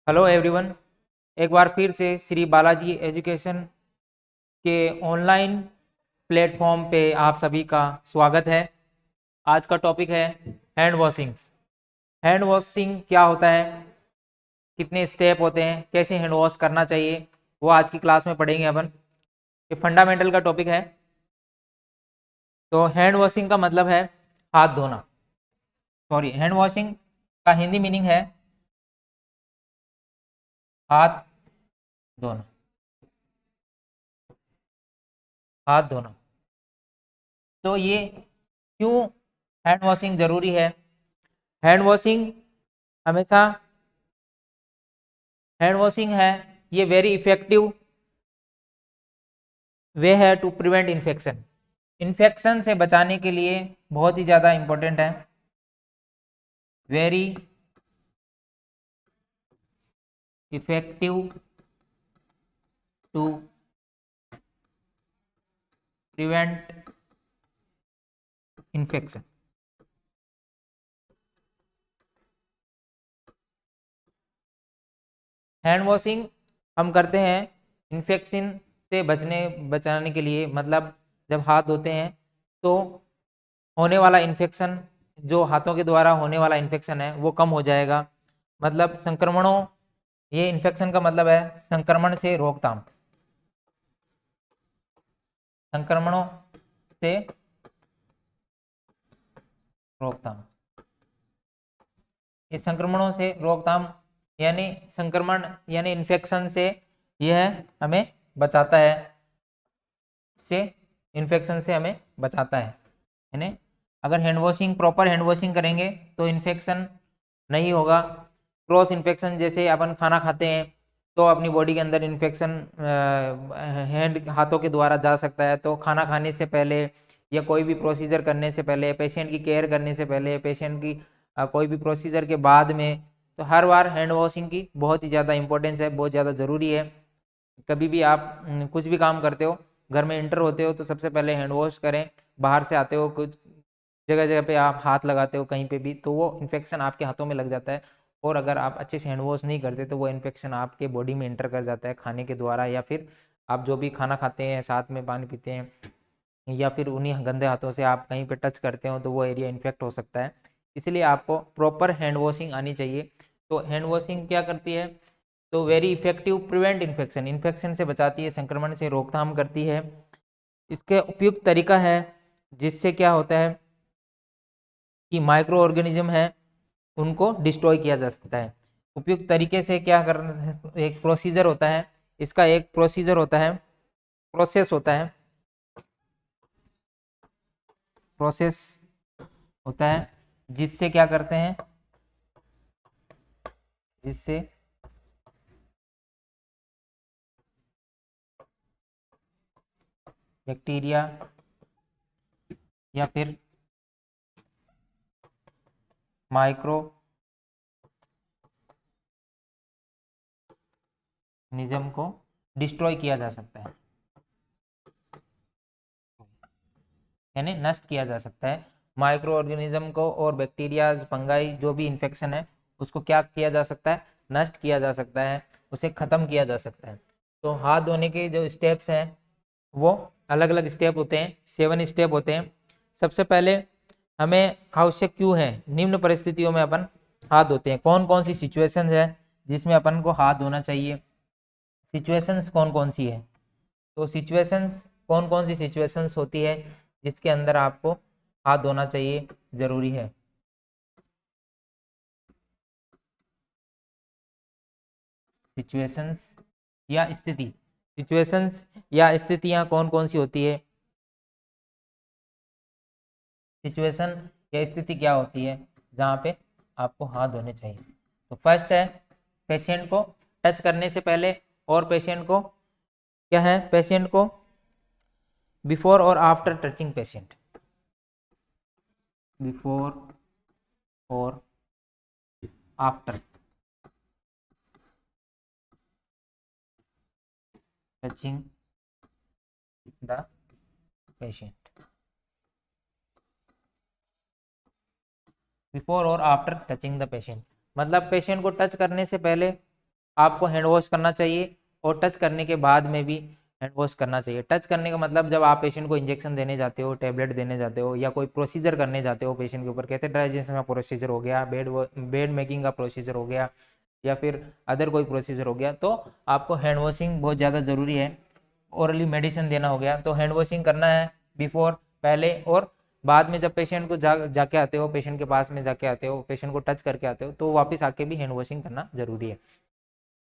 Hello everyone. एक बार फिर से श्री बालाजी एजुकेशन के ऑनलाइन प्लेटफॉर्म पे आप सभी का स्वागत है। आज का टॉपिक है हैंड वॉशिंग। हैंड वॉशिंग क्या होता है, कितने स्टेप होते हैं, कैसे हैंड वॉश करना चाहिए, वो आज की क्लास में पढ़ेंगे अपन। ये फंडामेंटल का टॉपिक है। तो हैंड वॉशिंग का मतलब है हाथ धोना। सॉरी, हैंड वॉशिंग का हिंदी मीनिंग है हाथ धोना। हाथ धोना। तो ये क्यों हैंड वॉशिंग ज़रूरी है? हैंड वॉशिंग हमेशा हैंड वॉशिंग है, ये वेरी इफेक्टिव वे है टू प्रिवेंट इन्फेक्शन। इन्फेक्शन से बचाने के लिए बहुत ही ज़्यादा इम्पोर्टेंट है। Very effective to prevent infection. Hand washing हम करते हैं इन्फेक्शन से बचाने के लिए। मतलब जब हाथ धोते हैं तो होने वाला इन्फेक्शन, जो हाथों के द्वारा होने वाला इन्फेक्शन है वो कम हो जाएगा। मतलब संक्रमणों, ये इन्फेक्शन का मतलब है संक्रमण से रोकथाम। संक्रमणों से रोकथाम। ये संक्रमणों से रोकथाम यानी संक्रमण यानी इन्फेक्शन से यह हमें बचाता है। से इन्फेक्शन से हमें बचाता है। यानी अगर hand washing, proper hand washing करेंगे तो इन्फेक्शन नहीं होगा। क्रॉस इन्फेक्शन, जैसे अपन खाना खाते हैं तो अपनी बॉडी के अंदर इन्फेक्शन हैंड हाथों के द्वारा जा सकता है। तो खाना खाने से पहले या कोई भी प्रोसीजर करने से पहले, पेशेंट की केयर करने से पहले, पेशेंट की कोई भी प्रोसीजर के बाद में, तो हर बार हैंड वॉशिंग की बहुत ही ज़्यादा इंपॉर्टेंस है, बहुत ज़्यादा ज़रूरी है। कभी भी आप कुछ भी काम करते हो, घर में एंटर होते हो तो सबसे पहले हैंड वॉश करें। बाहर से आते हो, कुछ जगह जगह पे आप हाथ लगाते हो कहीं पे भी, तो वो इन्फेक्शन आपके हाथों में लग जाता है। और अगर आप अच्छे से हैंड वॉश नहीं करते तो वो इन्फेक्शन आपके बॉडी में एंटर कर जाता है खाने के द्वारा, या फिर आप जो भी खाना खाते हैं, साथ में पानी पीते हैं, या फिर उन्हीं गंदे हाथों से आप कहीं पे टच करते हो तो वो एरिया इन्फेक्ट हो सकता है। इसलिए आपको प्रॉपर हैंड वॉशिंग आनी चाहिए। तो हैंड वॉशिंग क्या करती है? तो very effective prevent infection, infection से बचाती है, संक्रमण से रोकथाम करती है। इसके उपयुक्त तरीका है जिससे क्या होता है कि माइक्रो ऑर्गेनिज्म है उनको डिस्ट्रॉय किया जा सकता है। उपयुक्त तरीके से क्या करना है, एक प्रोसीजर होता है, इसका एक प्रोसीजर होता है, प्रोसेस होता है, प्रोसेस होता है जिससे क्या करते हैं, जिससे बैक्टीरिया या फिर माइक्रो निज़म को डिस्ट्रॉय किया जा सकता है, यानी नष्ट किया जा सकता है। माइक्रो ऑर्गेनिज्म को और बैक्टीरियाज, फंगाई, जो भी इन्फेक्शन है उसको क्या किया जा सकता है? नष्ट किया जा सकता है, उसे ख़त्म किया जा सकता है। तो हाथ धोने के जो स्टेप्स हैं वो अलग अलग स्टेप होते हैं, 7 स्टेप होते हैं। सबसे पहले हमें आवश्यक क्यों है, निम्न परिस्थितियों में अपन हाथ धोते हैं। कौन कौन सी सिचुएशंस है जिसमें अपन को हाथ धोना चाहिए? सिचुएशंस कौन कौन सी है? तो सिचुएशंस कौन कौन सी सिचुएशंस होती है जिसके अंदर आपको हाथ धोना चाहिए, ज़रूरी है? सिचुएशंस या स्थिति, सिचुएशंस या स्थितियां कौन कौन सी होती है? सिचुएशन या स्थिति क्या होती है जहाँ पे आपको हाथ धोने चाहिए? तो फर्स्ट है पेशेंट को टच करने से पहले, और पेशेंट को क्या है, पेशेंट को बिफोर और आफ्टर टचिंग पेशेंट। बिफोर और after touching the patient. Before और आफ्टर टचिंग द पेशेंट मतलब पेशेंट को टच करने से पहले आपको हैंड वॉश करना चाहिए और टच करने के बाद में भी हैंड वॉश करना चाहिए। टच करने का मतलब जब आप पेशेंट को इंजेक्शन देने जाते हो, टैबलेट देने जाते हो या कोई प्रोसीजर करने जाते हो पेशेंट के ऊपर, कैथेटराइजेशन का प्रोसीजर हो गया, बेड मेकिंग का प्रोसीजर हो गया या फिर अदर कोई प्रोसीजर हो गया, तो आपको हैंड वॉशिंग बहुत ज़्यादा ज़रूरी है। ओरली मेडिसिन देना हो गया तो हैंड वॉशिंग करना है बिफोर, पहले और बाद में। जब पेशेंट को जाके आते हो, पेशेंट के पास में जाके आते हो, पेशेंट को टच करके आते हो, तो वापस आके भी हैंड वॉशिंग करना जरूरी है।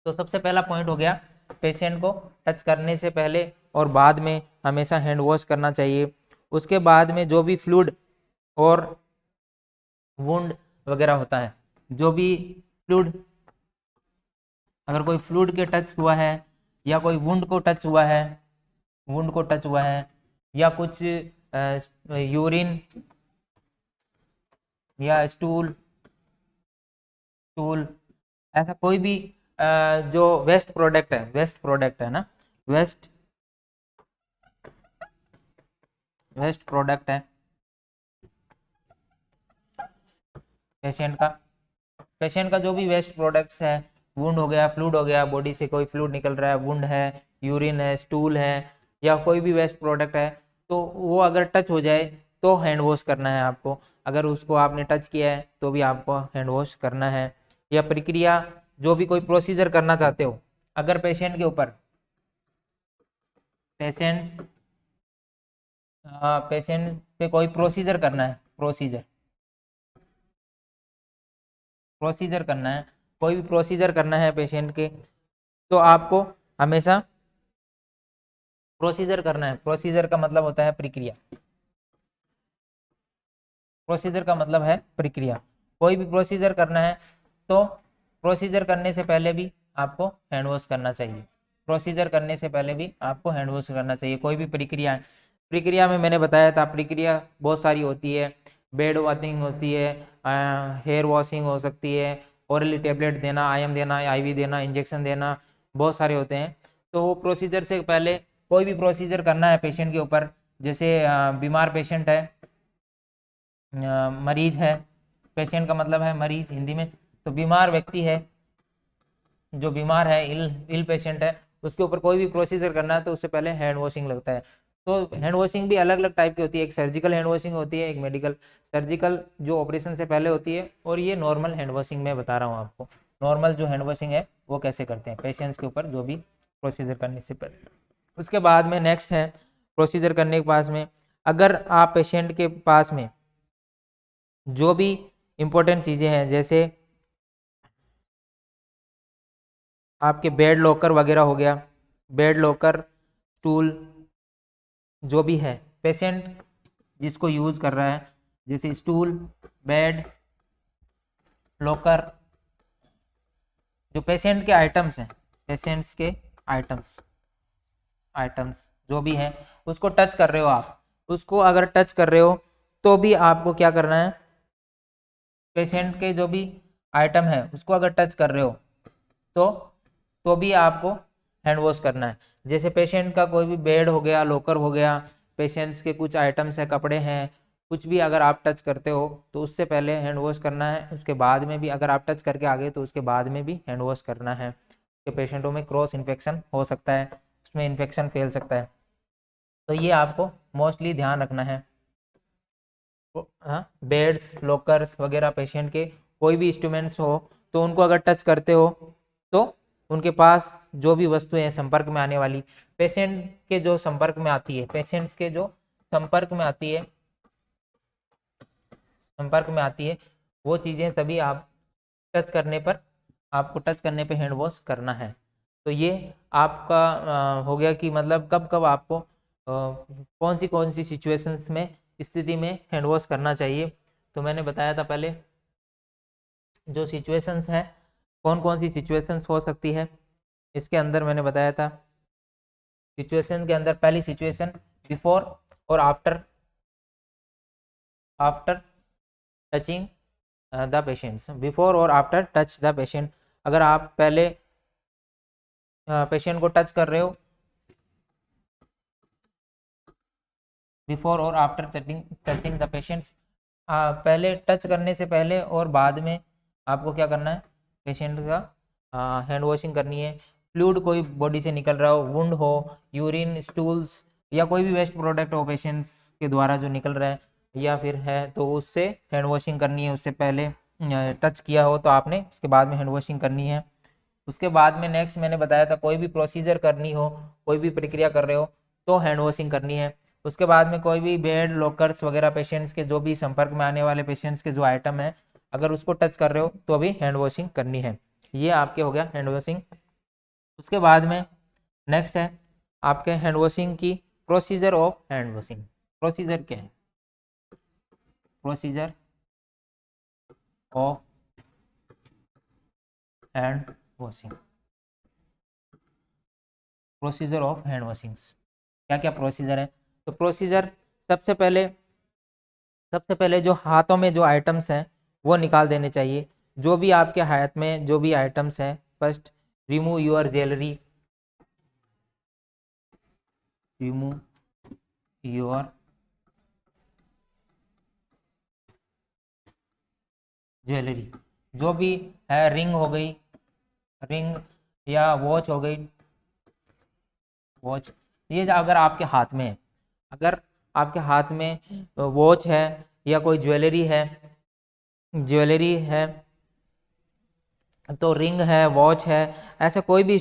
तो सबसे पहला पॉइंट हो गया, पेशेंट को टच करने से पहले और बाद में हमेशा हैंड वॉश करना चाहिए। उसके बाद में जो भी फ्लूइड और वुंड वगैरह होता है, जो भी फ्लूइड, अगर कोई फ्लूइड के टच हुआ है या कोई वुंड को टच हुआ है, वुंड को टच हुआ है या कुछ यूरिन या स्टूल स्टूल ऐसा कोई भी जो वेस्ट प्रोडक्ट है ना, वेस्ट प्रोडक्ट है पेशेंट का जो भी वेस्ट प्रोडक्ट्स है, वुंड हो गया, फ्लूइड हो गया, बॉडी से कोई फ्लूइड निकल रहा है, वुंड है, यूरिन है, स्टूल है या कोई भी वेस्ट प्रोडक्ट है, तो वो अगर टच हो जाए तो हैंड वॉश करना है आपको। अगर उसको आपने टच किया है तो भी आपको हैंड वॉश करना है। या प्रक्रिया, जो भी कोई प्रोसीजर करना चाहते हो, अगर पेशेंट के ऊपर पेशेंट पे कोई प्रोसीजर करना है, प्रोसीजर करना है, कोई भी प्रोसीजर करना है पेशेंट के, तो आपको हमेशा प्रोसीजर करना है। प्रोसीजर का मतलब होता है प्रक्रिया, प्रोसीजर का मतलब है प्रक्रिया। कोई भी प्रोसीजर करना है तो प्रोसीजर करने से पहले भी आपको हैंड वॉश करना चाहिए। प्रोसीजर करने से पहले भी आपको हैंड वॉश करना चाहिए। कोई भी प्रक्रिया में मैंने बताया था, प्रक्रिया बहुत सारी होती है। बेड वॉशिंग होती है, हेयर वॉशिंग हो सकती है, ओरली टेबलेट देना, आईएम देना, आईवी देना, इंजेक्शन देना, बहुत सारे होते हैं। तो वो प्रोसीजर से पहले कोई भी प्रोसीजर करना है पेशेंट के ऊपर, जैसे बीमार पेशेंट है, मरीज है, पेशेंट का मतलब है मरीज हिंदी में, तो बीमार व्यक्ति है, जो बीमार है, इल पेशेंट है, उसके ऊपर कोई भी प्रोसीजर करना है तो उससे पहले हैंड वॉशिंग लगता है। तो हैंड वॉशिंग भी अलग अलग टाइप की होती है, एक सर्जिकल हैंड वॉशिंग होती है, एक मेडिकल। सर्जिकल जो ऑपरेशन से पहले होती है, और ये नॉर्मल हैंड वॉशिंग मैं बता रहा हूँ आपको। नॉर्मल जो हैंड वॉशिंग है वो कैसे करते हैं पेशेंट्स के ऊपर, जो भी प्रोसीजर करने से पहले। उसके बाद में नेक्स्ट है, प्रोसीजर करने के पास में अगर आप पेशेंट के पास में जो भी इम्पोर्टेंट चीज़ें हैं, जैसे आपके बेड लॉकर वगैरह हो गया, बेड लॉकर, स्टूल, जो भी है पेशेंट जिसको यूज़ कर रहा है, जैसे स्टूल, बेड, लॉकर, जो पेशेंट के आइटम्स हैं, पेशेंट्स के आइटम्स जो भी है, उसको टच कर रहे हो आप, उसको अगर टच कर रहे हो तो भी आपको क्या करना है, पेशेंट के जो भी आइटम है उसको अगर टच कर रहे हो तो भी आपको हैंड वॉश करना है। जैसे पेशेंट का कोई भी बेड हो गया, लॉकर हो गया, पेशेंट्स के कुछ आइटम्स है, कपड़े हैं, कुछ भी अगर आप टच करते हो तो उससे पहले हैंड वॉश करना है। उसके बाद में भी अगर आप टच करके आ गए तो उसके बाद में भी हैंड वॉश करना है, कि पेशेंटों में क्रॉस इन्फेक्शन हो सकता है, उसमें इन्फेक्शन फैल सकता है। तो ये आपको मोस्टली ध्यान रखना है। हाँ, बेड्स, लॉकर्स वगैरह, पेशेंट के कोई भी इंस्ट्रूमेंट्स हो तो उनको अगर टच करते हो तो उनके पास जो भी वस्तुएं संपर्क में आने वाली, पेशेंट के जो संपर्क में आती है, पेशेंट्स के जो संपर्क में आती है, वो चीज़ें सभी आप टच करने पर, आपको टच करने पे हैंड वॉश करना है। तो ये आपका हो गया कि मतलब कब कब आपको कौन सी सिचुएशंस में, स्थिति में हैंड वॉश करना चाहिए। तो मैंने बताया था पहले जो सिचुएशंस हैं, कौन सी सिचुएशंस हो सकती है, इसके अंदर मैंने बताया था। सिचुएशन के अंदर पहली सिचुएशन बिफोर और after touching the patients, before और आफ्टर टच द पेशेंट। अगर आप पहले पेशेंट को टच कर रहे हो, बिफोर और आफ्टर टचिंग द पेशेंट्स, पहले टच करने से पहले और बाद में आपको क्या करना है, पेशेंट का हैंड वॉशिंग करनी है। फ्लूइड कोई बॉडी से निकल रहा हो, वुंड हो, यूरिन, स्टूल्स या कोई भी वेस्ट प्रोडक्ट हो पेशेंट्स के द्वारा जो निकल रहा है या फिर है, तो उससे हैंड वॉशिंग करनी है। उससे पहले टच किया हो तो आपने उसके बाद में हैंड वॉशिंग करनी है। उसके बाद में नेक्स्ट मैंने बताया था कोई भी प्रोसीजर करनी हो, कोई भी प्रक्रिया कर रहे हो तो हैंड वॉशिंग करनी है। उसके बाद में कोई भी बेड, लॉकर्स वगैरह पेशेंट्स के जो भी संपर्क में आने वाले पेशेंट्स के जो आइटम है, अगर उसको टच कर रहे हो तो अभी हैंड वॉशिंग करनी है। ये आपके हो गया हैंड वॉशिंग। उसके बाद में नेक्स्ट है आपके हैंड वॉशिंग की procedure of hand washing. Procedure क्या है? Procedure of hand washing. Procedure of hand washings क्या क्या प्रोसीजर है? तो प्रोसीजर सबसे पहले जो हाथों में जो आइटम्स हैं वो निकाल देने चाहिए। जो भी आपके हाथ में जो भी आइटम्स हैं, first remove your jewellery, remove your jewellery. जो भी है, रिंग हो गई, रिंग या वॉच हो गई, वॉच, ये अगर आपके हाथ में है, अगर आपके हाथ में वॉच है या कोई ज्वेलरी है तो रिंग है, वॉच है, ऐसा कोई भी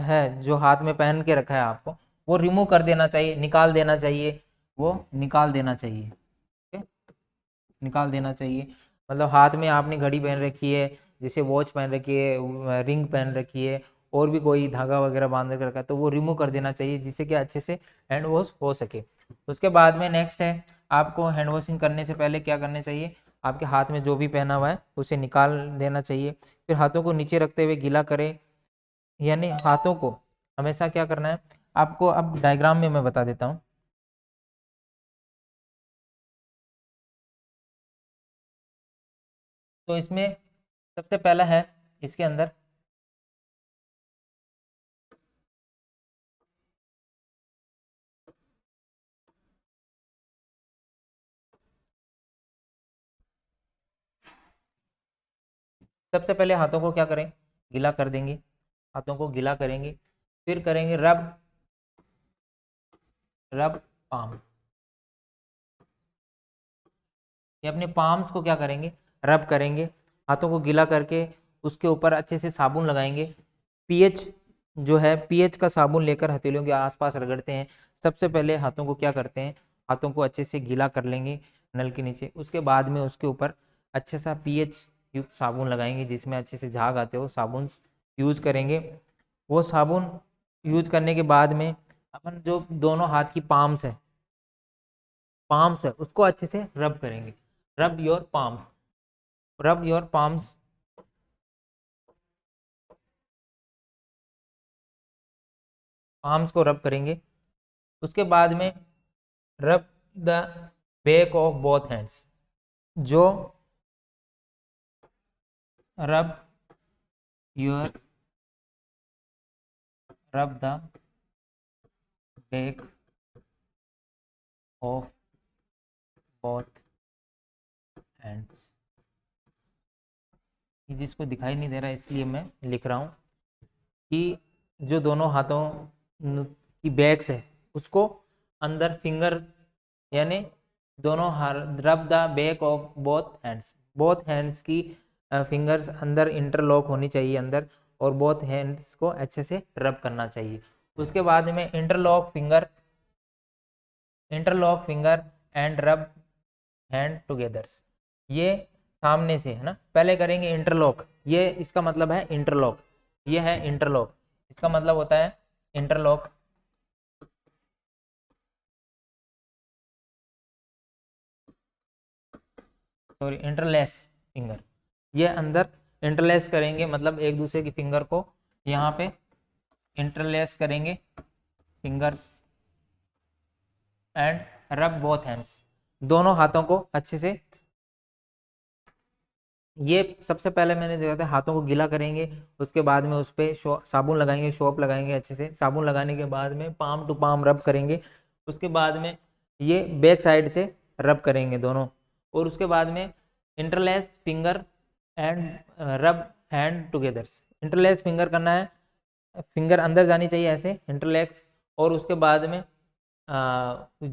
है जो हाथ में पहन के रखा है आपको, वो रिमूव कर देना चाहिए, निकाल देना चाहिए, वो निकाल देना चाहिए। ठीक है, निकाल देना चाहिए। मतलब हाथ में आपने घड़ी पहन रखी है, जैसे वॉच पहन रखी है, रिंग पहन रखी है, और भी कोई धागा वगैरह बांध कर रखा है, तो वो रिमूव कर देना चाहिए जिससे कि अच्छे से हैंड वॉश हो सके। उसके बाद में नेक्स्ट है आपको हैंड वॉशिंग करने से पहले क्या करना चाहिए, आपके हाथ में जो भी पहना हुआ है उसे निकाल देना चाहिए। फिर हाथों को नीचे रखते हुए गीला करें, यानी हाथों को हमेशा क्या करना है आपको, अब डायग्राम में मैं बता देता हूँ। तो इसमें सबसे पहला है इसके अंदर सबसे पहले हाथों को क्या करें, गीला कर देंगे, हाथों को गीला करेंगे। फिर करेंगे रब, रब पाम, ये अपने पाम्स को क्या करेंगे, रब करेंगे। हाथों को गीला करके उसके ऊपर अच्छे से साबुन लगाएंगे। पीएच जो है, पीएच का साबुन लेकर हथेलियों के आसपास रगड़ते हैं। सबसे पहले हाथों को क्या करते हैं, हाथों को अच्छे से गीला कर लेंगे नल के नीचे। उसके बाद में उसके ऊपर अच्छे सा पीएच युक्त साबुन लगाएंगे जिसमें अच्छे से झाग आते हो, साबुन यूज करेंगे। वो साबुन यूज करने के बाद में अपन जो दोनों हाथ की पाम्स है उसको अच्छे से रब करेंगे। Rub your palms, rub your palms, palms को रब करेंगे। उसके बाद में rub the back of both hands, जो rub your, rub the back of both hands. जिसको दिखाई नहीं दे रहा इसलिए मैं लिख रहा हूँ कि जो दोनों हाथों की बैक्स है उसको अंदर फिंगर, यानी दोनों रब the back of both hands की फिंगर्स अंदर इंटरलॉक होनी चाहिए अंदर, और बोथ हैंड्स को अच्छे से रब करना चाहिए। उसके बाद में इंटरलॉक फिंगर एंड रब हैंड टुगेदर्स, ये सामने से है ना, पहले करेंगे इंटरलॉक, ये इसका मतलब है इंटरलॉक, ये है इंटरलॉक, इसका मतलब होता है इंटरलॉक। सॉरी, इंटरलेस फिंगर, ये अंदर इंटरलेस करेंगे, मतलब एक दूसरे की फिंगर को यहाँ पे इंटरलेस करेंगे फिंगर्स एंड रब बोथ हैंड्स, दोनों हाथों को अच्छे से। ये सबसे पहले मैंने जो था हाथों को गीला करेंगे, उसके बाद में उस पर साबुन लगाएंगे, सोप लगाएंगे, अच्छे से साबुन लगाने के बाद में पाम टू पाम रब करेंगे। उसके बाद में ये बैक साइड से रब करेंगे दोनों, और उसके बाद में इंटरलेस फिंगर एंड रब हैंड टुगेदर्स, इंटरलेस फिंगर करना है, फिंगर अंदर जानी चाहिए ऐसे इंटरलेक्स, और उसके बाद में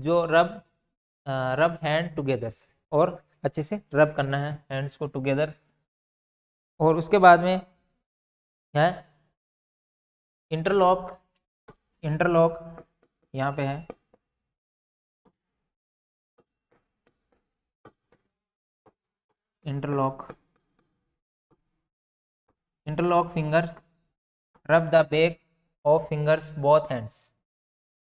जो रब हैंड टुगेदर, और अच्छे से रब करना है हैंड्स को टुगेदर। और उसके बाद में है इंटरलॉक, इंटरलॉक यहाँ पे है, इंटरलॉक, इंटरलॉक फिंगर, रब the back of fingers both hands,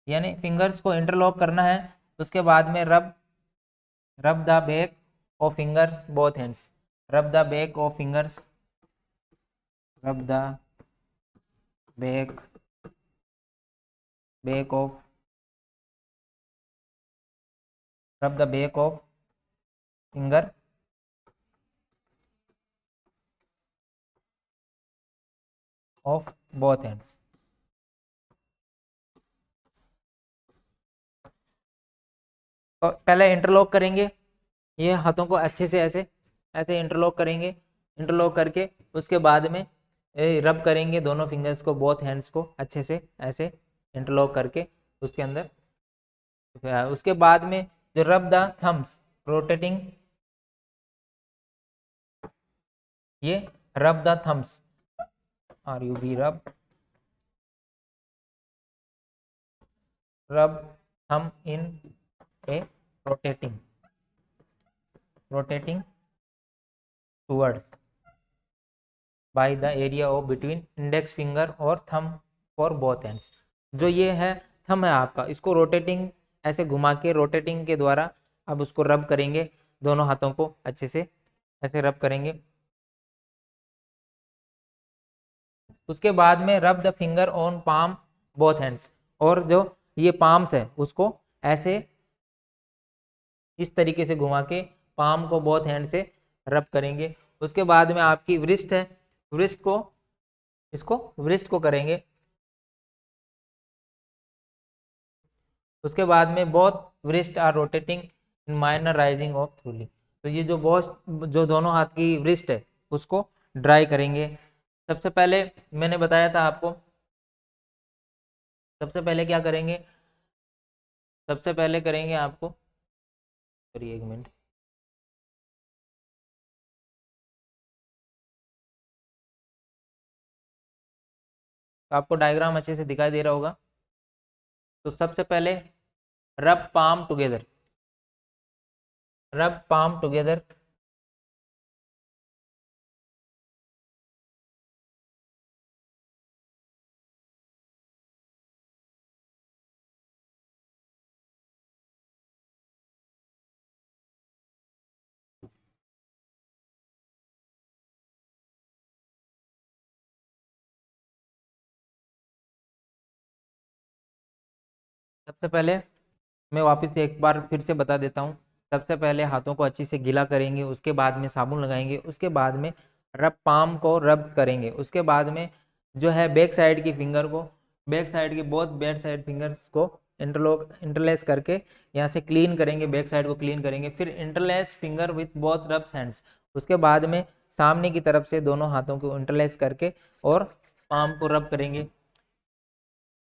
यानी फिंगर्स को इंटरलॉक करना है, उसके बाद में rub the back of fingers both hands, रब द बैक ऑफ फिंगर्स, रब द बैक ऑफ, रब the back of finger of both hands. तो पहले इंटरलॉक करेंगे, ये हाथों को अच्छे से ऐसे ऐसे इंटरलॉक करेंगे, इंटरलॉक करके उसके बाद में रब करेंगे दोनों फिंगर्स को, बोथ हैंड्स को अच्छे से ऐसे इंटरलॉक करके उसके अंदर। उसके बाद में जो रब द थम्स रोटेटिंग, ये rub the thumbs, are you be rub thumb in a rotating towards by the area of between index finger और थम फॉर बोथ हैंड्स। जो ये है थम है आपका, इसको रोटेटिंग ऐसे घुमा के रोटेटिंग के द्वारा अब उसको रब करेंगे, दोनों हाथों को अच्छे से ऐसे रब करेंगे। उसके बाद में rub the finger on palm both hands, और जो ये पाम्स है उसको ऐसे इस तरीके से घुमा के पाम को बोथ हैंड से रब करेंगे। उसके बाद में आपकी व्रिस्ट है, व्रिस्ट को, इसको व्रिस्ट को करेंगे। उसके बाद में both wrist are rotating in minor raising of thoroughly, तो ये जो जो दोनों हाथ की व्रिस्ट है उसको ड्राई करेंगे। सबसे पहले मैंने बताया था आपको, सबसे पहले क्या करेंगे, सबसे पहले करेंगे आपको, एक मिनट, आपको डायग्राम अच्छे से दिखाई दे रहा होगा। तो सबसे पहले रब पाम टुगेदर, रब पाम टुगेदर, सबसे पहले मैं वापस से एक बार फिर से बता देता हूँ। सबसे पहले हाथों को अच्छे से गीला करेंगे, उसके बाद में साबुन लगाएंगे, उसके बाद में रब पाम को रब करेंगे, उसके बाद में जो है बैक साइड की फिंगर को, बैक साइड की बोथ बैक साइड फिंगर्स को इंटरलेस करके यहाँ से क्लीन करेंगे, बैक साइड को क्लीन करेंगे, फिर इंटरलेस फिंगर विथ बोथ रब हैंड्स, उसके बाद में सामने की तरफ से दोनों हाथों को इंटरलेस करके और पाम को रब करेंगे,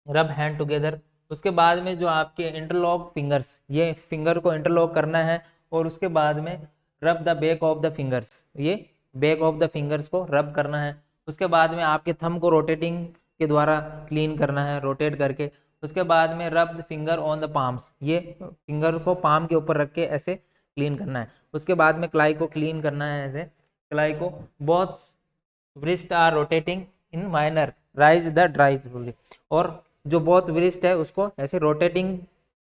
रब हैंड टुगेदर। उसके बाद में जो आपके इंटरलॉक फिंगर्स, ये फिंगर को इंटरलॉक करना है, और उसके बाद में rub the back of the fingers, ये बैक ऑफ द फिंगर्स को रब करना है। उसके बाद में आपके थंब को रोटेटिंग के द्वारा क्लीन करना है, रोटेट करके। उसके बाद में rub the finger on the palms, ये फिंगर को पाम के ऊपर रख के ऐसे क्लीन करना है। उसके बाद में क्लाई को क्लीन करना है, ऐसे क्लाई को, both wrist are rotating in minor rise the dry, और जो बहुत व्रिस्ट है उसको ऐसे रोटेटिंग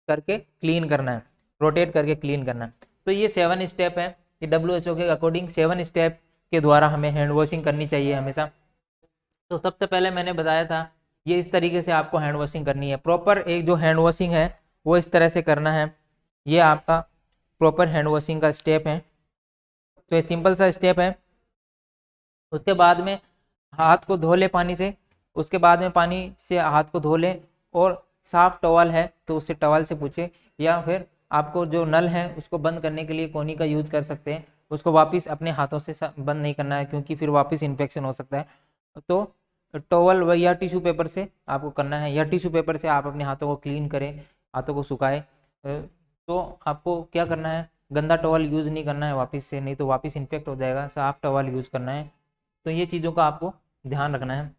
करके क्लीन करना है, रोटेट करके क्लीन करना है। तो ये 7 स्टेप है, ये WHO के अकॉर्डिंग 7 स्टेप के द्वारा हमें हैंड वॉशिंग करनी चाहिए हमेशा। तो सबसे पहले मैंने बताया था ये इस तरीके से आपको हैंड वॉशिंग करनी है। प्रॉपर एक जो हैंड वॉशिंग है वो इस तरह से करना है, ये आपका प्रॉपर हैंड वॉशिंग का स्टेप है। तो ये सिंपल सा स्टेप है। उसके बाद में हाथ को धो ले पानी से, उसके बाद में पानी से हाथ को धो लें, और साफ टॉवल है तो उससे टॉवल से पूछे, या फिर आपको जो नल है उसको बंद करने के लिए कोनी का यूज़ कर सकते हैं। उसको वापस अपने हाथों से बंद नहीं करना है, क्योंकि फिर वापस इन्फेक्शन हो सकता है। तो टॉवल व या टिश्यू पेपर से आपको करना है, या टिश्यू पेपर से आप अपने हाथों को क्लीन करें, हाथों को सुखाएं। तो आपको क्या करना है, गंदा टॉवल यूज़ नहीं करना है वापस से, नहीं तो वापस इन्फेक्ट हो जाएगा। साफ टॉवल यूज़ करना है। तो ये चीज़ों का आपको ध्यान रखना है।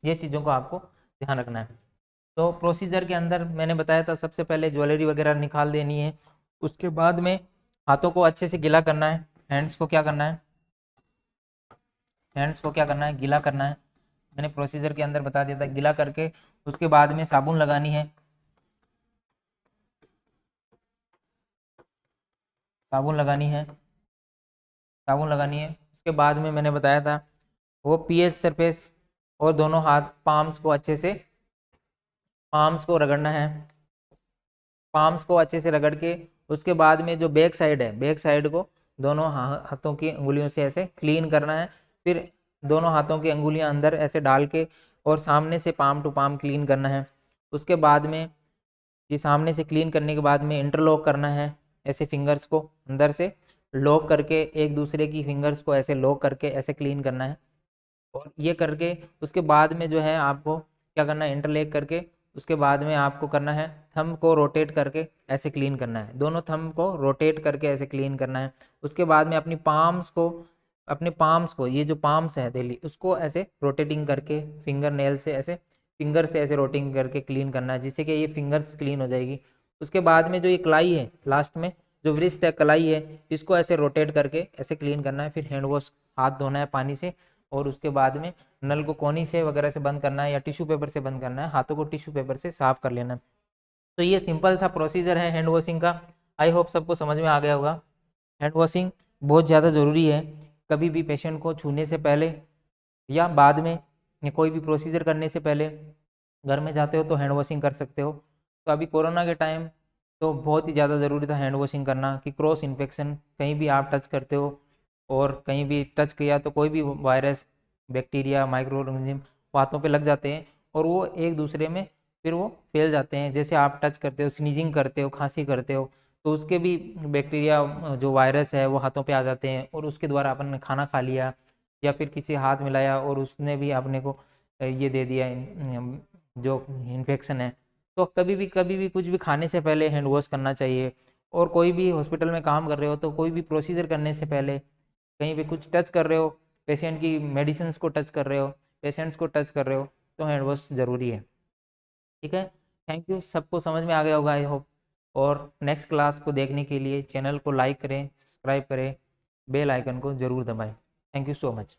ये चीज़ों को आपको ध्यान रखना है। तो प्रोसीजर के अंदर मैंने बताया था, सबसे पहले ज्वेलरी वगैरह निकाल देनी है। उसके बाद में हाथों को अच्छे से गीला करना है। हैंड्स को क्या करना है, हैंड्स को क्या करना है, गीला करना है। मैंने प्रोसीजर के अंदर बता दिया था, गीला करके उसके बाद में साबुन लगानी है, साबुन लगानी है, साबुन लगानी है। उसके बाद में मैंने बताया था वो पीएच सरफेस और दोनों हाथ पाम्स को अच्छे से, पाम्स को रगड़ना है, पाम्स को अच्छे से रगड़ के उसके बाद में जो बैक साइड है, बैक साइड को दोनों हाथों की अंगुलियों से ऐसे क्लीन करना है। फिर दोनों हाथों की अंगुलियां अंदर ऐसे डाल के और सामने से पाम टू पाम क्लीन करना है। उसके बाद में ये सामने से क्लीन करने के बाद में इंटरलॉक करना है, ऐसे फिंगर्स को अंदर से लॉक करके एक दूसरे की फिंगर्स को ऐसे लॉक करके ऐसे क्लीन करना है। और ये करके उसके बाद में जो है आपको क्या करना है, इंटरलेक करके उसके बाद में आपको करना है थंब को रोटेट करके ऐसे क्लीन करना है, दोनों थंब को रोटेट करके ऐसे क्लीन करना है। उसके बाद में अपनी पाम्स को, अपने पाम्स को, ये जो पाम्स है डेली उसको ऐसे रोटेटिंग करके फिंगर नेल से ऐसे, फिंगर से ऐसे रोटिंग करके क्लीन करना है, जिससे कि ये फिंगर्स क्लीन हो जाएगी। उसके बाद में जो ये कलाई है लास्ट में, जो व्रिस्ट है कलाई है, इसको ऐसे रोटेट करके ऐसे क्लीन करना है। फिर हैंड वॉश, हाथ धोना है पानी से, और उसके बाद में नल को कोनी से वगैरह से बंद करना है या टिश्यू पेपर से बंद करना है, हाथों को टिश्यू पेपर से साफ कर लेना है। तो ये सिंपल सा प्रोसीजर है हैंड वॉशिंग का। आई होप सबको समझ में आ गया होगा। हैंड वॉशिंग बहुत ज़्यादा ज़रूरी है। कभी भी पेशेंट को छूने से पहले या बाद में, या कोई भी प्रोसीजर करने से पहले घर में जाते हो तो हैंड वॉशिंग कर सकते हो। तो अभी कोरोना के टाइम तो बहुत ही ज़्यादा ज़रूरी था हैंड वॉशिंग करना, कि क्रॉस इन्फेक्शन कहीं भी आप टच करते हो और कहीं भी टच किया तो कोई भी वायरस, बैक्टीरिया, माइक्रो ऑर्गेनिज्म हाथों पे लग जाते हैं और वो एक दूसरे में फिर वो फैल जाते हैं। जैसे आप टच करते हो, स्नीजिंग करते हो, खांसी करते हो, तो उसके भी बैक्टीरिया, जो वायरस है वो हाथों पे आ जाते हैं और उसके द्वारा अपन ने खाना खा लिया या फिर किसी हाथ मिलाया और उसने भी अपने को ये दे दिया जो इन्फेक्शन है। तो कभी भी कुछ भी खाने से पहले हैंड वॉश करना चाहिए। और कोई भी हॉस्पिटल में काम कर रहे हो तो कोई भी प्रोसीजर करने से पहले, कहीं पे कुछ टच कर रहे हो, पेशेंट की मेडिसिन को टच कर रहे हो, पेशेंट्स को टच कर रहे हो, तो हैंड वॉश ज़रूरी है। ठीक है, थैंक यू, सबको समझ में आ गया होगा आई होप। और नेक्स्ट क्लास को देखने के लिए चैनल को लाइक करें, सब्सक्राइब करें, बेल आइकन को ज़रूर दबाएं। Thank you so much.